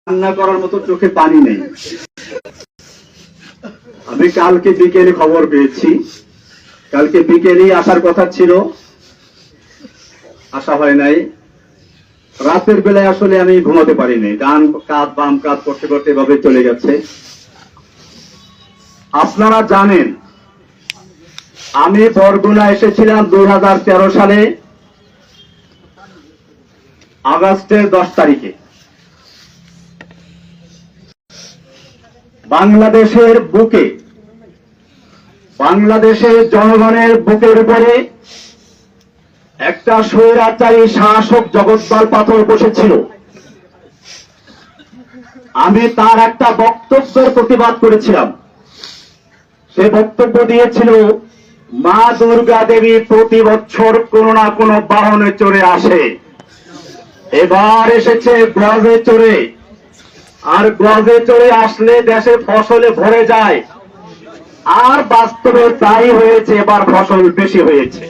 কান্না করার মতো চোখে পানি নেই। আমি কালকে বিকেলে খবর পেয়েছি, কালকে বিকেলেই আসার কথা ছিল, আসা হয় নাই। রাতের বেলায় আসলে আমি ঘুমাতে পারিনি, ডান কাঁধ বাম কাঁধ করতে করতে এভাবে চলে গেছে। আপনারা জানেন আমি বরগুনা এসেছিলাম 2013 সালে আগস্টের 10 তারিখে। বাংলাদেশের বুকে, বাংলাদেশের জনগণের বুকের উপরে একটা স্বৈরাচারী শাসক জগদ্দল পাথর বসেছিল। আমি তার একটা বক্তব্যের প্রতিবাদ করেছিলাম। সে বক্তব্য দিয়েছিল, মা দুর্গা দেবী প্রতি বছর কোনো না কোনো বাহনে চড়ে আসে, এবার এসেছে গজে চড়ে, আর গজে চড়ে আসলে দেশে ফসলে ভরে যায়। আর বাস্তবে তাই হয়েছে, এবার ফসল বেশি হয়েছে।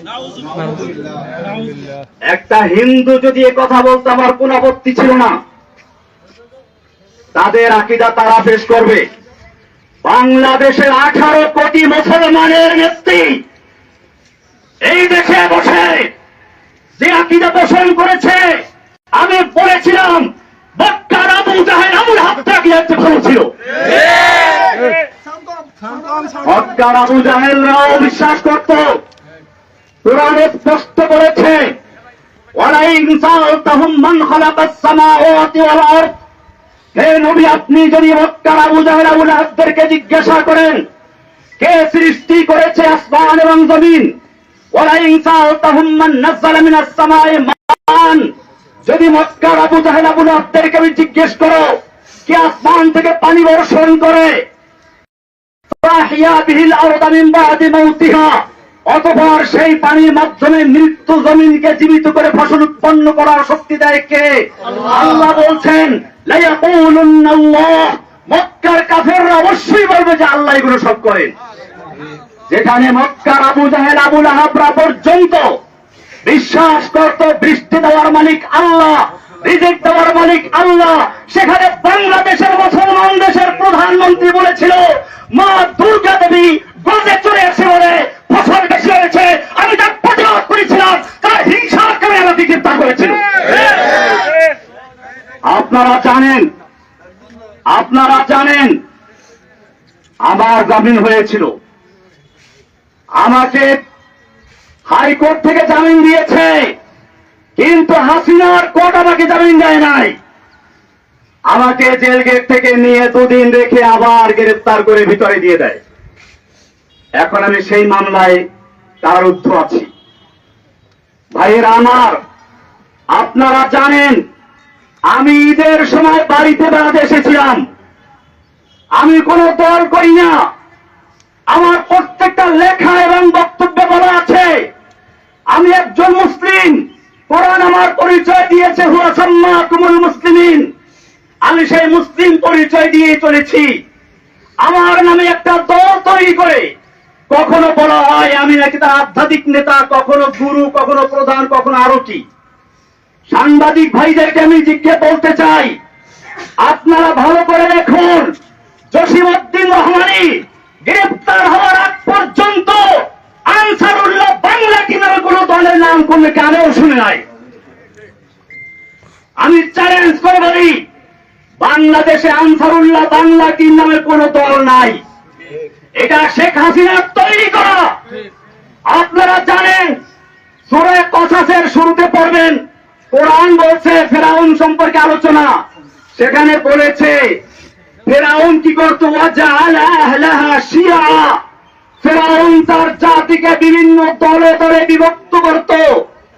একটা হিন্দু যদি এ কথা বলতে আমার কোন আপত্তি ছিল না, তাদের আকীদা তারা পেশ করবে। বাংলাদেশের 18 কোটি মুসলমানের নেত্রী এই দেশে বসে যে আকীদা পোষণ করেছে, আমি বলেছিলাম মক্কার আবু জাহেল আবুল হাব তাকে করেছিল। মক্কার আবু জাহেলরাও বিশ্বাস করত, কোরআনে স্পষ্ট বলেছে, ওয়ালাইন সাআলতাহুম মান খালাকাস সামাওয়াতি ওয়াল আরদ। হে নবী, আপনি যদি মক্কার আবু জাহেল আবুল হাবদেরকে জিজ্ঞাসা করেন কে সৃষ্টি করেছে আসমান এবং জমিন, ওয়ালাইন সাআলতাহুম মান নাযালা মিনাস সামাই মান, যদি মক্কার আবু জাহেল আবুল হাবদেরকে আমি জিজ্ঞেস করো কে আসমান থেকে পানি বর্ষণ করে, ফাহিয়া বিহিল আরদা মিন বাদি মাউতিহা, অতঃপর সেই পানির মাধ্যমে মৃত্যু জমিনকে জীবিত করে ফসল উৎপন্ন করার শক্তি দেয় কে? আল্লাহ বলছেন লা ইয়াকুলুন্নাল্লাহ, মক্কার কাফেররা অবশ্যই বলবে যে আল্লাহ এগুলো সব করেন। যেখানে মক্কার আবু জাহেল আবুল আহাবরা পর্যন্ত বিশ্বাস করত বৃষ্টি দেওয়ার মালিক আল্লাহ, রিজিক দেওয়ার মালিক আল্লাহ, সেখানে বাংলাদেশের মুসলমান দেশের প্রধানমন্ত্রী বলেছিল মা দুর্গা দেবী গজে চড়ে এসে বলে ফসল বেশি হয়েছে। আমি তার প্রতিবাদ করেছিলাম, তার হিংসার কারণে আমাকে গ্রেফতার করেছিল। আপনারা জানেন আমার জামিন হয়েছিল, আমাকে হাইকোর্ট থেকে জামিন দিয়েছে, কিন্তু হাসিনার কোর্ট আমাকে জামিন দেয় নাই। আমাকে জেল গেট থেকে নিয়ে 2 দিন রেখে আবার গ্রেফতার করে ভিতরে দিয়ে দেয়। এখন আমি সেই মামলায় কারারুদ্ধ আছি। ভাইয়েরা আমার, আপনারা জানেন আমি ঈদের সময় বাড়িতে বেড়াতে এসেছিলাম। আমি কোন দল করি না, আমার প্রত্যেকটা লেখা এবং বক্তব্যে বলা আছে আমি একজন মুসলিম। কোরআন আমার পরিচয় দিয়েছে, হুয়া সাম্মাকুমুল মুসলিমিন, আমি সেই মুসলিম পরিচয় দিয়ে চলেছি। আমার নামে একটা দল তৈরি করে কখনো বলা হয় আমি নাকি তার আধ্যাত্মিক নেতা, কখনো গুরু, কখনো প্রধান, কখনো আরো কি। সাংবাদিক ভাইদেরকে আমি জিজ্ঞেস বলতে চাই, আপনারা ভালো করে দেখুন, জসিমউদ্দিন রহমানী গ্রেফতার হওয়ার আগ পর্যন্ত আনসারুল্লাহ বাংলা টিমের কোন দলের নাম কোনো কানেও শুনে নাই। আমি চ্যালেঞ্জ করে বলি, বাংলাদেশে আনসারুল্লাহ বাংলা টিম নামের কোন দল নাই, এটা শেখ হাসিনার তৈরি করা। আপনারা জানেন সূরা কসাসের শুরুতে পড়বেন, কোরআন বলছে ফেরাউন সম্পর্কে আলোচনা, সেখানে বলেছে ফেরাউন কি করত, ওয়াজআলা আহলাহা শিয়া, ফেরাউন তার জাতিকে বিভিন্ন দলে দলে বিভক্ত করত,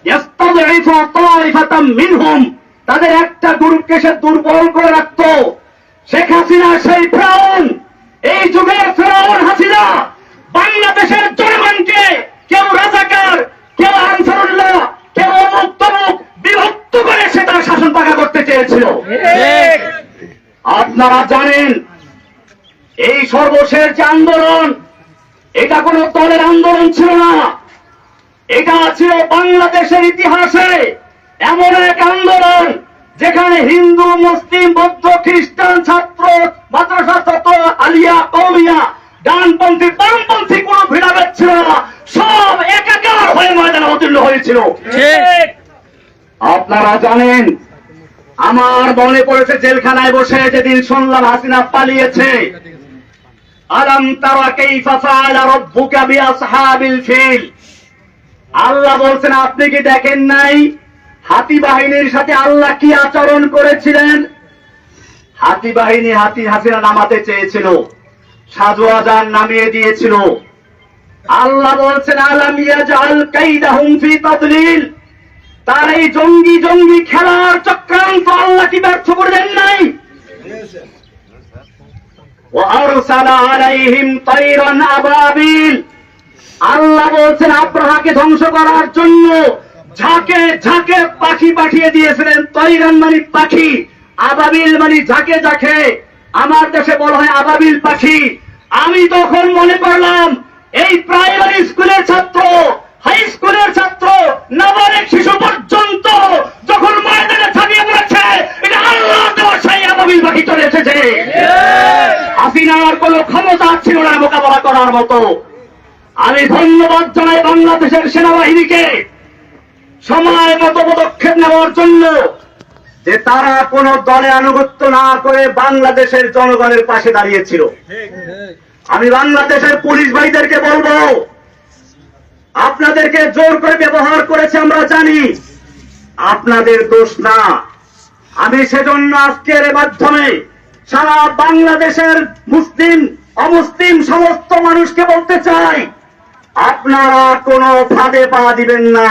ইস্তাযঈফু তাইফাতাম মিনহুম, তাদের একটা গ্রুপকে সে দুর্বল করে রাখত। শেখ হাসিনা সেই ফেরাউন, এই যুগের ফেরাউন হাসিনা বাংলাদেশের জনগণকে কেউ রাজাকার, কেউ আনসারুল্লাহ, কেউ অমুক তমুক বিভক্ত করে সে তার শাসন পাকা করতে চেয়েছিল। আপনারা জানেন এই সর্বশেষ যে আন্দোলন, এটা কোন দলের আন্দোলন ছিল না, এটা ছিল বাংলাদেশের ইতিহাসে এমন এক আন্দোলন যেখানে হিন্দু, মুসলিম, বৌদ্ধ, খ্রিস্টান আপনারা জানেন, আমার মনে পড়েছে জেলখানায় বসে যেদিন শুনলাম হাসিনা পালিয়েছে। আলাম তারা কাইফা ফাআলা রাব্বুকা বিআসহাবিল ফিল, আল্লাহ বলছেন আপনি কি দেখেন নাই হাতি বাহিনীর সাথে আল্লাহ কি আচরণ করেছিলেন? হাতি বাহিনী হাসিনা নামাতে চেয়েছিল, সাজু আজান নামিয়ে দিয়েছিল। আল্লাহ বলছেন আলাম ইয়াজআল কাইদাহুম ফি তাদলিল, তার এই জঙ্গি জঙ্গি খেলার চক্রান্ত আল্লাহ কি ব্যর্থ করে দেন নাই? ওয়ারসালা আলাইহিম তায়রান আবাবিল, আল্লাহ বলছেন আব্রাহাকে ধ্বংস করার জন্য ঝাঁকে ঝাঁকে পাখি পাঠিয়ে দিয়েছিলেন। তায়রান মানে পাখি, আবাবিল মানে ঝাঁকে ঝাঁকে, আমার দেশে বলা হয় আবাবিল পাখি। আমি তখন মনে করলাম এই প্রাইমারি স্কুলের ছাত্র, হাই স্কুলের ছাত্র, নাবালিক শিশু পর্যন্ত যখন ময়দানে ঝাঁপিয়ে পড়েছে, এটা আল্লাহ দেওয়া সেই আবাবিল পাখি চলে এসেছে। হাসিনার কোন ক্ষমতা ছিল না মোকাবেলা করার মতো। আমি ধন্যবাদ জানাই বাংলাদেশের সেনাবাহিনীকে সময় মতো পদক্ষেপ নেওয়ার জন্য, যে তারা কোন দলে আনুগত্য না করে বাংলাদেশের জনগণের পাশে দাঁড়িয়েছিল। আমি বাংলাদেশের পুলিশ ভাইদেরকে বলবো, আপনাদেরকে জোর করে ব্যবহার করেছে আমরা জানি, আপনাদের দোষ না। আমি সেজন্য আজকের মাধ্যমে সারা বাংলাদেশের মুসলিম অমুসলিম সমস্ত মানুষকে বলতে চাই, আপনারা কোনো ফাঁদে পা দিবেন না।